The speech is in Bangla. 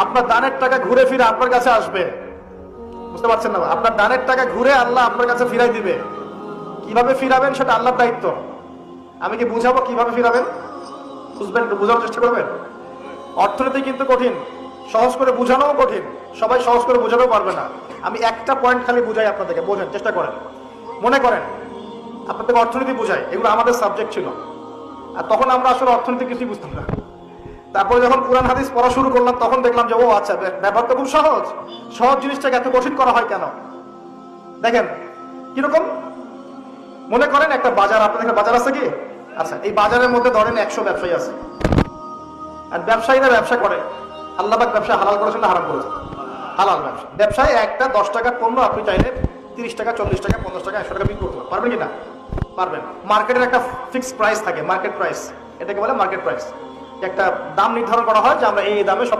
আপনার দানের টাকা ঘুরে ফিরে আপনার কাছে আসবে, বুঝতে পারছেন না? আপনার দানের টাকা ঘুরে আল্লাহ আপনার কাছে ফিরাই দিবে। কিভাবে ফিরাবেন সেটা আল্লাহর দায়িত্ব। আমি কি বুঝাবো কিভাবে ফিরাবেন? বুঝবেন, একটু বোঝার চেষ্টা করবেন। অর্থনীতি কিন্তু কঠিন, সহজ করে বোঝানোও কঠিন, সবাই সহজ করে বোঝাতেও পারবে না। আমি একটা পয়েন্ট খালি বুঝাই আপনাদেরকে, বোঝেন, চেষ্টা করেন। মনে করেন আপনাদেরকে অর্থনীতি বুঝাই, এগুলো আমাদের সাবজেক্ট ছিল, আর তখন আমরা আসলে অর্থনীতি কিছুই বুঝতাম না। তারপরে যখন কোরআন হাদিস পড়া শুরু করলাম তখন দেখলাম যে ও আচ্ছা, ব্যাপার তো খুব সহজ। সহজ জিনিসটাকে এত কঠিন করা হয় কেন? দেখেন কিরকম। মনে করেন একটা বাজার, আপনাদের বাজার আছে কি? আচ্ছা, এই বাজারের মধ্যে ধরেন 100 ব্যবসায়ী আছে, আর ব্যবসায়ীরা ব্যবসা করে। আল্লাহ পাক ব্যবসা হালাল করেছেন না হারাম করেছেন? হালাল ব্যবসা। ব্যবসায় একটা 10 টাকার পণ্য আপনি চাইলে 30 টাকা, 40 টাকা, 50 টাকা, 100 টাকা বিক্রি করতে পারবেন কি না? পারবেন। মার্কেটের একটা ফিক্সড প্রাইস থাকে, মার্কেট প্রাইস, এটাকে বলে মার্কেট প্রাইস। একটা দাম নির্ধারণ করা হয় যে আমরা এই দামে সব